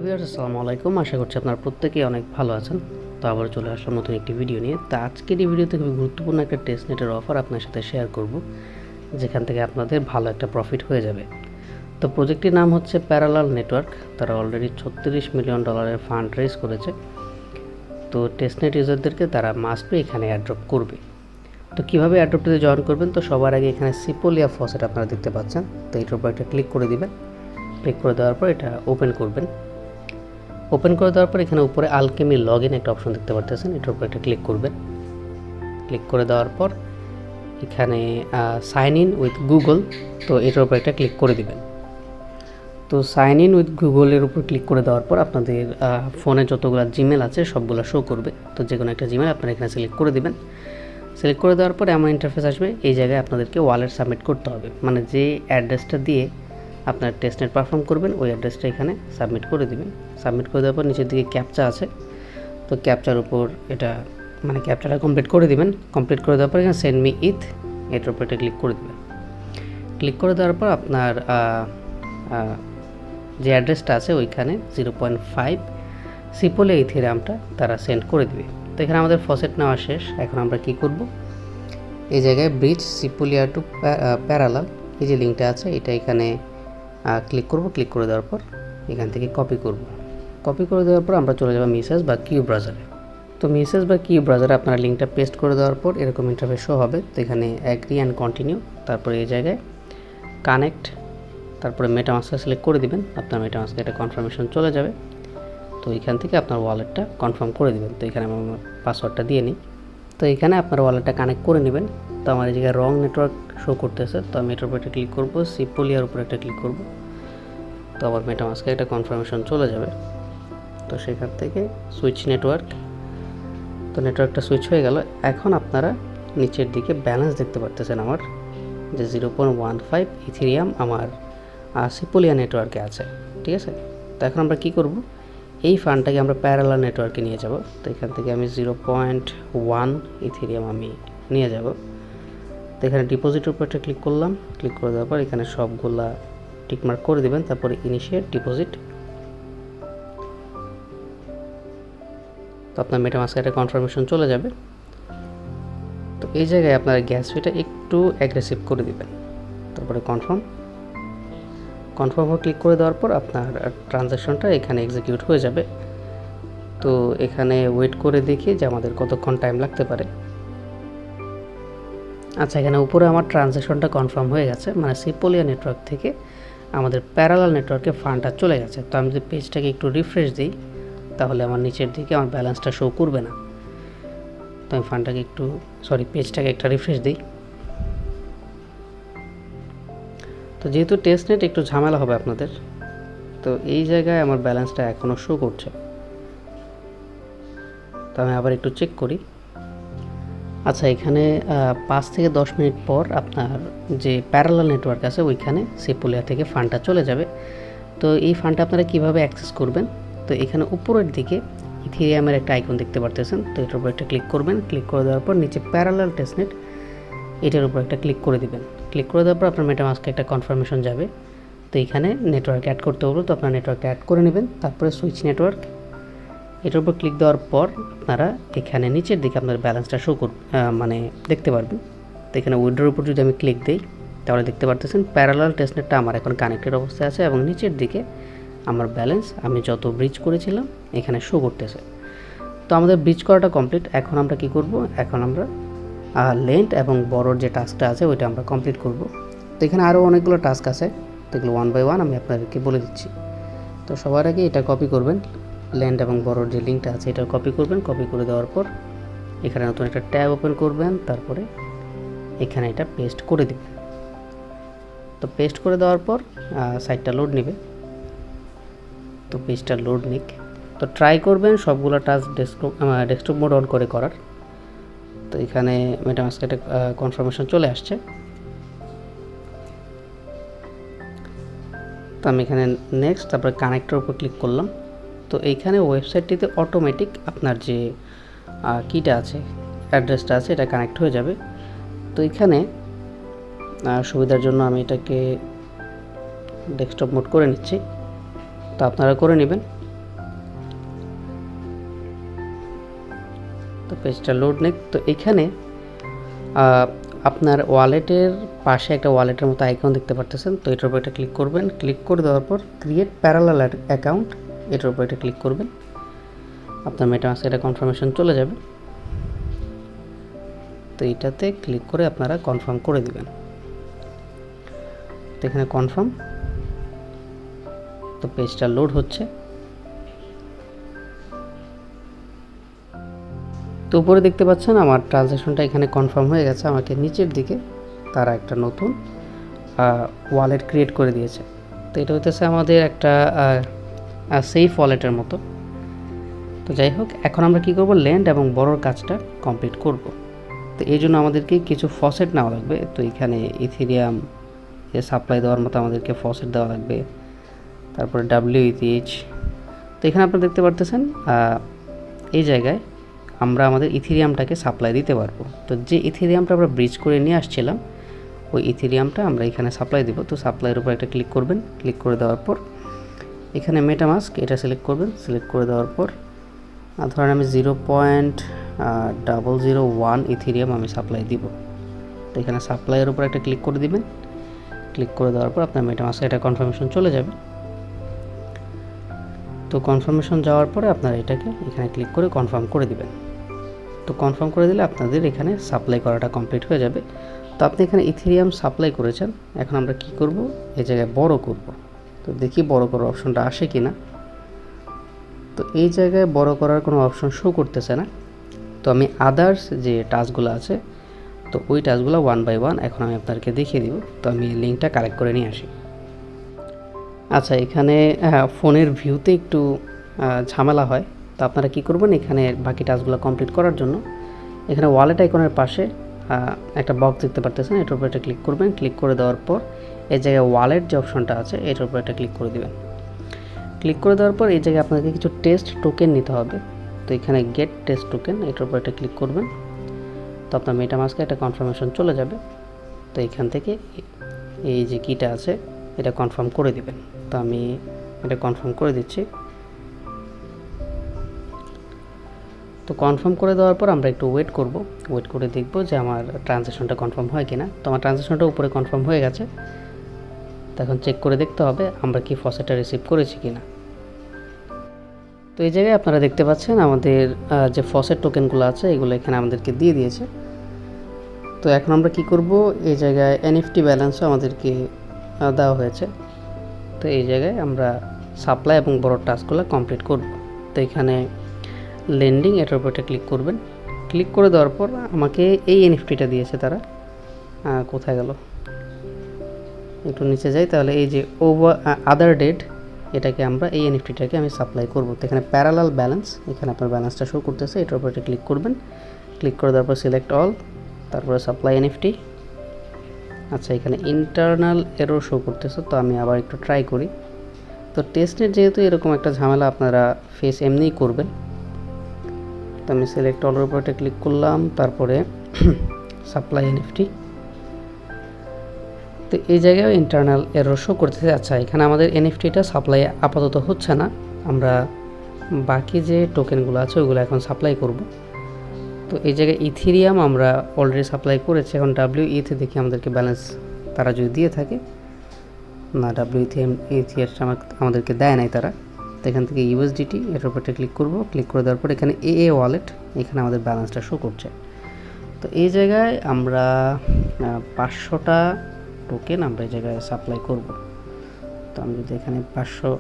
Viewers আসসালামু আলাইকুম। আশা করছি আপনারা প্রত্যেকেই অনেক ভালো আছেন। তো আবার চলে আসলাম নতুন একটি ভিডিও নিয়ে। তো আজকের এই ভিডিওতে খুবই গুরুত্বপূর্ণ একটা টেস্টনেটের অফার আপনার সাথে শেয়ার করব, যেখান থেকে আপনাদের ভালো একটা প্রফিট হয়ে যাবে। তো প্রজেক্টটির নাম হচ্ছে প্যারালাল নেটওয়ার্ক। তারা অলরেডি $36 মিলিয়ন ফান্ড রেজ করেছে। তো টেস্টনেট ইউজারদেরকে তারা মাস্ট এখানে অ্যাড্রপ করবে। তো কীভাবে অ্যাড্রপটিতে জয়েন করবেন? তো সবার আগে এখানে সিপোলিয়া ফসেট আপনারা দেখতে পাচ্ছেন। তো এটার উপর একটা ক্লিক করে দিবেন। ক্লিক করে দেওয়ার পর এটা ওপেন করবেন। ওপেন করে দেওয়ার পর এখানে উপরে আলকেমি লগ ইন একটা অপশন দেখতে পাচ্ছেন, এটার উপর একটা ক্লিক করবেন। ক্লিক করে দেওয়ার পর এখানে সাইন ইন উইথ গুগল, তো এটার উপর একটা ক্লিক করে দিবেন। তো সাইন ইন উইথ গুগলের উপর ক্লিক করে দেওয়ার পর আপনাদের ফোনে যতগুলো জিমেল আছে সবগুলো শো করবে। তো যে কোনো একটা জিমেল আপনারা এখানে সিলেক্ট করে দিবেন। সিলেক্ট করে দেওয়ার পর এমন ইন্টারফেস আসবে, এই জায়গায় আপনাদেরকে ওয়ালেট সাবমিট করতে হবে। মানে যে অ্যাড্রেসটা দিয়ে আপনার টেস্টনেট পারফর্ম করবেন ওই অ্যাড্রেসটা এখানে সাবমিট করে দিবেন। সাবমিট করে দেওয়ার পর নিচের দিকে ক্যাপচা আছে, তো ক্যাপচার উপর এটা ক্যাপচাটা কমপ্লিট করে দিবেন। কমপ্লিট করে দেওয়ার পর এখানে সেন্ড মি ইথ, এটার উপর এটা ক্লিক করে দেবেন। ক্লিক করে দেওয়ার পর আপনার যে অ্যাড্রেসটা আছে ওইখানে 0.5 সিপোলিয়া ইথেরিয়ামটা তারা সেন্ড করে দিবে। তো এখানে আমাদের ফসেট নেওয়া শেষ। এখন আমরা কি করব, এই জায়গায় ব্রিজ সিপোলিয়া টু প্যারালাল এই যে লিঙ্কটা আছে এটা এখানে ক্লিক করব। ক্লিক করে দেওয়ার পর এখান থেকে কপি করব। কপি করে দেওয়ার পর আমরা চলে যাব মেসেজ বা কিউ ব্রাউজারে। তো মেসেজ বা কিউ ব্রাউজারে আপনারা লিঙ্কটা পেস্ট করে দেওয়ার পর এরকম ইন্টারফেস শো হবে। তো এখানে অ্যাগ্রি অ্যান্ড কন্টিনিউ, তারপরে এই জায়গায় কানেক্ট, তারপরে মেটামাস্ক সিলেক্ট করে দিবেন। আপনার মেটামাস্কে একটা কনফার্মেশন চলে যাবে। তো এখান থেকে আপনার ওয়ালেটটা কনফার্ম করে দিবেন। তো এখানে আমার পাসওয়ার্ডটা দিয়ে নিই। তো এখানে আপনার ওয়ালেটটা কানেক্ট করে নেবেন। তো আমার এই জায়গায় রং নেটওয়ার্ক শো করতেছে, তো আমি এটার উপর একটা ক্লিক করব, সিপোলিয়ার উপর একটা ক্লিক করব। তো আবার মেটামাস্কে একটা কনফার্মেশন চলে যাবে। তো সেখান থেকে সুইচ নেটওয়ার্ক, তো নেটওয়ার্কটা সুইচ হয়ে গেল। এখন আপনারা নিচের দিকে ব্যালেন্স দেখতে পারতেছেন আমার যে 0.15 ইথেরিয়াম আমার সিপোলিয়া নেটওয়ার্কে আছে, ঠিক আছে। তো এখন আমরা কি করব, এই ফান্ডটাকে আমরা প্যারালাল নেটওয়ার্কে নিয়ে যাব। তো এখান থেকে আমি 0.1 ইথেরিয়াম আমি নিয়ে যাব। তো এখানে ডিপোজিটের উপর একটা ক্লিক করলাম। ক্লিক করে দেওয়ার পর এখানে সবগুলা টিকমার্ক করে দিবেন, তারপরে ইনিশিয়েট ডিপোজিট। তো আপনার মেটামাস্কে একটা কনফার্মেশন চলে যাবে। তো এই জায়গায় আপনার গ্যাস ফিটা একটু অ্যাগ্রেসিভ করে দিবেন, তারপরে কনফার্ম ক্লিক করে দেওয়ার পর আপনার ট্রানজ্যাকশনটা এখানে এক্সিকিউট হয়ে যাবে। তো এখানে ওয়েট করে দেখি যে আমাদের কতক্ষণ টাইম লাগতে পারে। আচ্ছা, এখানে উপরে আমার ট্রানজ্যাকশনটা কনফার্ম হয়ে গেছে, মানে সিপোলিয়া নেটওয়ার্ক থেকে আমাদের প্যারালাল নেটওয়ার্কে ফান্ডটা চলে গেছে। তো আমি যদি পেজটাকে একটু রিফ্রেশ দিই তাহলে আমার নিচের দিকে আমার ব্যালেন্সটা শো করবে না। তো আমি পেজটাকে একটা রিফ্রেশ দিই। তো যেহেতু টেস্টনেট একটু ঝামেলা হবে আপনাদের, তো এই জায়গায় আমার ব্যালেন্সটা এখনও শো করছে। তো আমি আবার একটু চেক করি। আচ্ছা, এখানে 5 থেকে 10 মিনিট পর আপনার যে প্যারালাল নেটওয়ার্ক আছে ওইখানে সিপোলিয়া থেকে ফান্ডটা চলে যাবে। তো এই ফান্ডটা আপনারা কীভাবে অ্যাক্সেস করবেন? তো এখানে উপরের দিকে ইথেরিয়ামের একটা আইকন দেখতে পারতেছেন, তো এটার উপর একটা ক্লিক করবেন। ক্লিক করে দেওয়ার পর নিচে প্যারালাল টেস্টনেট এটার উপর একটা ক্লিক করে দিবেন। ক্লিক করে দেওয়ার পর আপনার মেটামাস্কে একটা কনফার্মেশন যাবে। তো এখানে নেটওয়ার্ক অ্যাড করতে হবে, তো আপনার নেটওয়ার্ক অ্যাড করে নেবেন। তারপরে সুইচ নেটওয়ার্ক এটার উপর ক্লিক দেওয়ার পর আপনারা এখানে নিচের দিকে আপনার ব্যালেন্সটা শো দেখতে পারবেন। তো এখানে উইড্রোর উপর যদি আমি ক্লিক দিই তাহলে দেখতে পারতেছেন প্যারালাল টেস্টনেটটা আমার এখন কানেক্টেড অবস্থায় আছে এবং নিচের দিকে আমার ব্যালেন্স আমি যত ব্রিজ করেছিলাম এখানে শো করতেছে। তো আমাদের ব্রিজ করাটা কমপ্লিট। এখন আমরা কি করব, এখন আমরা লেন্থ এবং বড়োর যে টাস্কটা আছে ওইটা আমরা কমপ্লিট করব। তো এখানে আরও অনেকগুলো টাস্ক আছে, তো এগুলো 1 বাই 1 আমি আপনাদেরকে বলে দিচ্ছি। তো সবার আগে এটা কপি করবেন, লেন্থ এবং বড়োর যে লিঙ্কটা আছে এটা কপি করবেন। কপি করে দেওয়ার পর এখানে নতুন একটা ট্যাব ওপেন করবেন, তারপরে এখানে এটা পেস্ট করে দেবেন। তো পেস্ট করে দেওয়ার পর সাইটটা লোড নেবে। তো পেজটা লোড নিক। তো ট্রাই করবেন সবগুলো টাস্ক ডেস্কটপ মোড অন করে করার। তো এখানে মেটামাস্কে একটা কনফার্মেশন চলে আসছে। তো আমি এখানে নেক্সট, তারপরে কানেক্টের উপর ক্লিক করলাম। তো এইখানে ওয়েবসাইটটিতে অটোমেটিক আপনার যে কিটা আছে, অ্যাড্রেসটা আছে, এটা কানেক্ট হয়ে যাবে। তো এখানে সুবিধার জন্য আমি এটাকে ডেস্কটপ মোড করে নিচ্ছি, তো আপনারা করে নেবেন। তো পেজটা লোড নেক। তো এখানে আপনার ওয়ালেটের পাশে একটা ওয়ালেটের মতো আইকন দেখতে পারতেছেন। তো এটার উপর এটা ক্লিক করবেন। ক্লিক করে দেওয়ার পর ক্রিয়েট প্যারালাল অ্যাকাউন্ট, এটার উপর এটা ক্লিক করবেন। আপনার মেটামাস্কে এটা কনফার্মেশন চলে যাবে। তো এটাতে ক্লিক করে আপনারা কনফার্ম করে দিবেন। তো এখানে কনফার্ম, তো পেজটা লোড হচ্ছে। তো উপরে দেখতে পাচ্ছেন আমার ট্রানজ্যাকশনটা এখানে কনফার্ম হয়ে গেছে। আমাকে নিচের দিকে তারা একটা নতুন ওয়ালেট ক্রিয়েট করে দিয়েছে। তো এটা হইতেছে আমাদের একটা সেফ ওয়ালেটের মতো। তো যাই হোক, এখন আমরা কি করব, ল্যান্ড এবং বড়োর কাজটা কমপ্লিট করব। তো এই জন্য আমাদেরকে কিছু ফসেট নেওয়া লাগবে। তো এখানে ইথেরিয়াম সাপ্লাই দেওয়ার মতো আমাদেরকে ফসেট দেওয়া লাগবে। তারপরে WETH। তো এখানে আপনারা দেখতে পারতেছেন এই জায়গায় আমরা আমাদের ইথেরিয়ামটাকে সাপ্লাই দিতে পারবো। তো যে ইথেরিয়ামটা আমরা ব্রিজ করে নিয়ে আসছিলাম, ওই ইথেরিয়ামটা আমরা এখানে সাপ্লাই দেবো। তো সাপ্লাইয়ের উপর একটা ক্লিক করবেন। ক্লিক করে দেওয়ার পর এখানে মেটামাস্ক এটা সিলেক্ট করবেন। সিলেক্ট করে দেওয়ার পর ধরেন আমি 0.001 ইথেরিয়াম আমি সাপ্লাই দিব। তো এখানে সাপ্লাইয়ের উপর একটা ক্লিক করে দিবেন। ক্লিক করে দেওয়ার পর আপনার মেটামাস্কে এটা কনফার্মেশন চলে যাবে। তো কনফার্মেশন যাওয়ার পরে আপনারা এটাকে এখানে ক্লিক করে কনফার্ম করে দিবেন। তো কনফার্ম করে দিলে আপনাদের এখানে সাপ্লাই করাটা কমপ্লিট হয়ে যাবে। তো আপনি এখানে ইথেরিয়াম সাপ্লাই করেছেন। এখন আমরা কি করব, এই জায়গায় বড় করব। তো দেখি বড় করার অপশনটা আসে কি না। তো এই জায়গায় বড় করার কোনো অপশন শো করতেছে না। তো আমি আদার্স যে টাস্কগুলো আছে, তো ওই টাস্কগুলো 1 বাই 1 এখন আমি আপনাদেরকে দেখিয়ে দিব। তো আমি লিঙ্কটা কালেক্ট করে নিয়ে আসি। আচ্ছা, এখানে ফোনের ভিউতে একটু ঝামেলা হয়। তো আপনারা কি করবেন, এখানে বাকি টাস্কগুলো কমপ্লিট করার জন্য এখানে ওয়ালেট আইকনের পাশে একটা বক্স দেখতে পারতেছেন। এটার উপর একটা ক্লিক করবেন। ক্লিক করে দেওয়ার পর এই জায়গায় ওয়ালেট যে অপশনটা আছে, এটার উপর একটা ক্লিক করে দিবেন। ক্লিক করে দেওয়ার পর এই জায়গায় আপনাকে কিছু টেস্ট টোকেন নিতে হবে। তো এখানে গেট টেস্ট টোকেন, এটার উপর একটা ক্লিক করবেন। তো আপনার মেটামাস্কে একটা কনফার্মেশন চলে যাবে। তো এখান থেকে এই যে কিটা আছে এটা কনফার্ম করে দিবেন। তো আমি এটা কনফার্ম করে দিচ্ছি। তো কনফার্ম করে দেওয়ার পর আমরা একটু ওয়েট করব। ওয়েট করে দেখব যে আমার ট্রানজ্যাকশনটা কনফার্ম হয় কিনা। তো আমার ট্রানজ্যাকশনটা উপরে কনফার্ম হয়ে গেছে। তো এখন চেক করে দেখতে হবে আমরা কি ফসেটটা রিসিভ করেছি কিনা। তো এই জায়গায় আপনারা দেখতে পাচ্ছেন আমাদের যে ফসেট টোকেনগুলো আছে এগুলো এখানে আমাদেরকে দিয়ে দিয়েছে। তো এখন আমরা কি করব, এই জায়গায় NFT ব্যালেন্সও আমাদেরকে দেওয়া হয়েছে। তো এই জায়গায় আমরা সাপ্লাই এবং বড় টাস্কগুলো কমপ্লিট করব। তো এখানে লেন্ডিং, এটার উপর একটা ক্লিক করবেন। ক্লিক করে দেওয়ার পর আমাকে এই NFTটা দিয়েছে তারা। কোথায় গেল, একটু নিচে যাই। তাহলে এই যে আদার ডেট, এটাকে আমরা এই NFTটাকে আমি সাপ্লাই করব। তো এখানে প্যারালাল ব্যালেন্স, এখানে আপনার ব্যালেন্সটা শো করতেছে। এটার উপর একটা ক্লিক করবেন। ক্লিক করে দেওয়ার পর সিলেক্ট অল, তারপরে সাপ্লাই NFT। আচ্ছা, এখানে ইন্টারনাল এরর শো করতেছে। তো আমি আবার একটু ট্রাই করি। তো টেস্টনেট যেহেতু এরকম একটা ঝামেলা আপনারা ফেস এমনিই করবেন। তো আমি সিলেক্ট অলের উপর একটা ক্লিক করলাম, তারপরে সাপ্লাই NFT। তো এই জায়গায় ইন্টারনাল এরর শো করতেছে। আচ্ছা, এখানে আমাদের NFTটা সাপ্লাই আপাতত হচ্ছে না। আমরা বাকি যে টোকেনগুলো আছে ওইগুলো এখন সাপ্লাই করব। তো এই জায়গায় ইথেরিয়াম আমরা অলরেডি সাপ্লাই করেছি। এখন WETH দেখি আমাদেরকে ব্যালেন্স তারা যদি দিয়ে থাকে। না, WETH আমাদেরকে দেয় নাই তারা। তো এখান থেকে USDT, এটার উপর ক্লিক করব। ক্লিক করে দেওয়ার পর এখানে AA ওয়ালেট, এখানে আমাদের ব্যালেন্সটা শো করছে। তো এই জায়গায় আমরা 500টা টোকেন আমরা এই জায়গায় সাপ্লাই করব। তো আমি যদি এখানে 500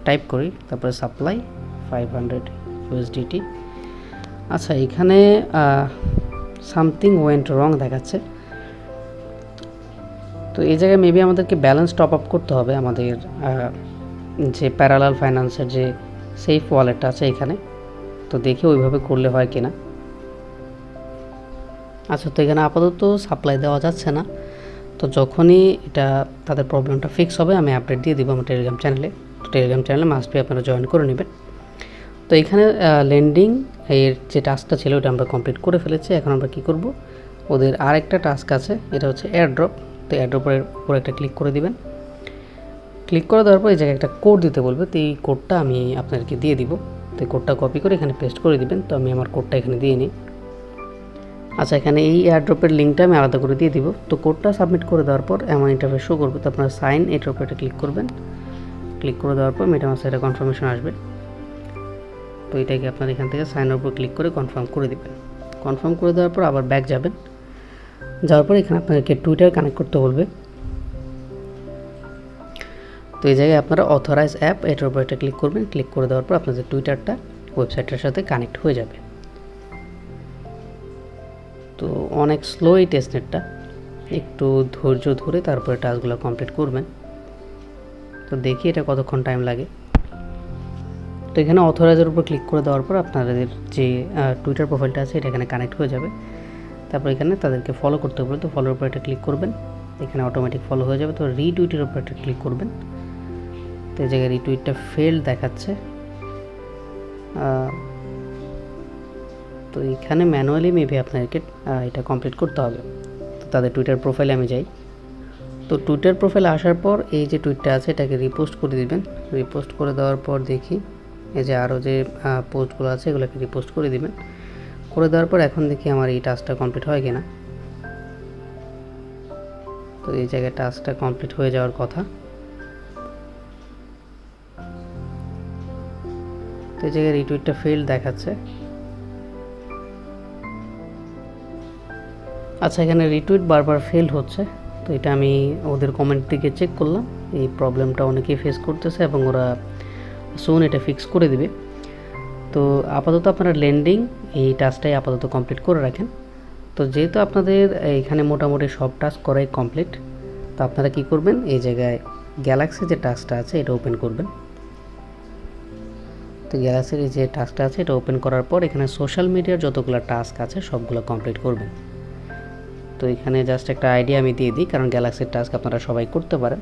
টাইপ করি, তারপরে সাপ্লাই 500 USDT। আচ্ছা, এখানে সামথিং ওয়েন্ট রং দেখাচ্ছে। তো এই জায়গায় মেবি আমাদেরকে ব্যালেন্স টপ আপ করতে হবে আমাদের যে প্যারালাল ফাইন্যান্সের যে সেফ ওয়ালেটটা আছে এখানে। তো দেখে ওইভাবে করলে হয় কিনা। আচ্ছা, তো এখানে আপাতত সাপ্লাই দেওয়া যাচ্ছে না। তো যখনই এটা তাদের প্রবলেমটা ফিক্স হবে আমি আপডেট দিয়ে দিব আমার টেলিগ্রাম চ্যানেলে। তো টেলিগ্রাম চ্যানেলে মাস্ট বি আপনারা জয়েন করে নেবেন। তো এখানে লেন্ডিং এর যে টাস্কটা ছিল ওটা আমরা কমপ্লিট করে ফেলেছি। এখন আমরা কি করব, ওদের আরেকটা টাস্ক আছে, এটা হচ্ছে এয়ারড্রপ। তো এয়ারড্রপের উপর একটা ক্লিক করে দিবেন। ক্লিক করে দেওয়ার পর এই জায়গায় একটা কোড দিতে বলবে। তো এই কোডটা আমি আপনাদেরকে দিয়ে দিব। তো এই কোডটা কপি করে এখানে পেস্ট করে দিবেন। তো আমি আমার কোডটা এখানে দিয়ে নিই। আচ্ছা, এখানে এই এয়ারড্রপের লিঙ্কটা আমি আলাদা করে দিয়ে দিব। তো কোডটা সাবমিট করে দেওয়ার পর এমন ইন্টারফেস শো করবে। তো আপনারা সাইন এয়ারড্রপে এটা ক্লিক করবেন। ক্লিক করে দেওয়ার পর মেটামাস্কে এটা কনফার্মেশন আসবে। তো এটাকে আপনারা এখান থেকে সাইনের উপর ক্লিক করে কনফার্ম করে দিবেন। কনফার্ম করে দেওয়ার পর আবার ব্যাক যাবেন। যাওয়ার পর এখানে আপনাদেরকে টুইটার কানেক্ট করতে বলবে। তো এই জায়গায় আপনারা অথরাইজ অ্যাপ এটার উপর একটা ক্লিক করবেন। ক্লিক করে দেওয়ার পর আপনাদের টুইটারটা ওয়েবসাইটের সাথে কানেক্ট হয়ে যাবে। তো অনেক স্লো এই টেস্টনেটটা, একটু ধৈর্য ধরে তারপরে টাস্কগুলো কমপ্লিট করবেন। তো দেখি এটা কতক্ষণ টাইম লাগে। তো এখানে অথরাইজের উপর ক্লিক করে দেওয়ার পর আপনাদের যে টুইটার প্রোফাইলটা আছে এটা এখানে কানেক্ট হয়ে যাবে। তারপর এখানে তাদেরকে ফলো করতে হবে। তো ফলোর উপর একটা ক্লিক করবেন, এখানে অটোমেটিক ফলো হয়ে যাবে। তো রিটুইটের উপর একটা ক্লিক করবেন। তো এই জায়গায় রিটুইটটা ফেল দেখাচ্ছে। তো এখানে ম্যানুয়ালি মেবি আপনাদেরকে এটা কমপ্লিট করতে হবে। তো তাদের টুইটার প্রোফাইলে আমি যাই। তো টুইটার প্রোফাইলে আসার পর এই যে টুইটটা আছে এটাকে রিপোস্ট করে দিবেন। রিপোস্ট করে দেওয়ার পর দেখি এই যে আরও যে পোস্টগুলো আছে এগুলোকে রিপোস্ট করে দিবেন। করে দেওয়ার পর এখন দেখি আমার এই টাস্কটা কমপ্লিট হয় কিনা। তো এই জায়গায় টাস্কটা কমপ্লিট হয়ে যাওয়ার কথা। তো এই জায়গায় রিটুইটটা ফেল দেখাচ্ছে। আচ্ছা, এখানে রিটুইট বারবার ফেল হচ্ছে। তো এটা আমি ওদের কমেন্ট থেকে চেক করলাম, এই প্রবলেমটা অনেকেই ফেস করতেছে এবং ওরা সুন এটা ফিক্স করে দিবে। তো আপাতত আপনারা লেন্ডিং এই টাস্কটাই আপাতত কমপ্লিট করে রাখেন। তো যেহেতু আপনাদের এখানে মোটামুটি সব টাস্ক করাই কমপ্লিট, তো আপনারা কি করবেন, এই জায়গায় গ্যালাক্সি যে টাস্কটা আছে এটা ওপেন করবেন। তো গ্যালাক্সির যে টাস্কটা আছে এটা ওপেন করার পর এখানে সোশ্যাল মিডিয়ার যতগুলো টাস্ক আছে সবগুলো কমপ্লিট করবেন। তো এখানে জাস্ট একটা আইডিয়া আমি দিয়ে দিই, কারণ গ্যালাক্সির টাস্ক আপনারা সবাই করতে পারেন।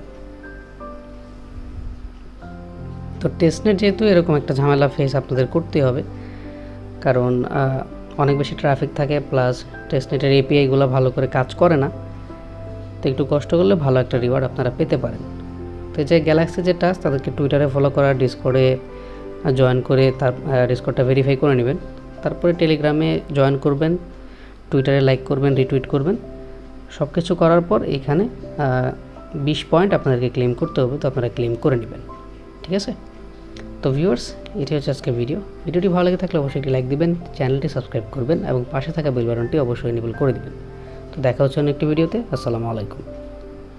তো টেস্টনেট যেহেতু এরকম একটা ঝামেলা ফেস আপনাদের করতেই হবে, কারণ অনেক বেশি ট্রাফিক থাকে, প্লাস টেস্টনেটের এপিআইগুলো ভালো করে কাজ করে না। তো একটু কষ্ট করলে ভালো একটা রিওয়ার্ড আপনারা পেতে পারেন। তো যে গ্যালাক্সি যে টাস্ক তাদেরকে টুইটারে ফলো করা, ডিসকর্ডে জয়েন করে তার ডিসকর্ডটা ভেরিফাই করে নেবেন। তারপরে টেলিগ্রামে জয়েন করবেন, টুইটারে লাইক করবেন, রিটুইট করবেন। সব কিছু করার পর এখানে 20 পয়েন্ট আপনাদেরকে ক্লেম করতে হবে। তো আপনারা ক্লেম করে নেবেন, ঠিক আছে। তো ভিউয়ার্স, এটি হচ্ছে আজকে ভিডিওটি ভালো লেগে থাকলে অবশ্যই একটি লাইক দিবেন, চ্যানেলটি সাবস্ক্রাইব করবেন এবং পাশে থাকা বেল বাটনটি অবশ্যই এনেবল করে দিবেন। তো দেখা হচ্ছে অন্য একটি ভিডিওতে। আসসালামু আলাইকুম।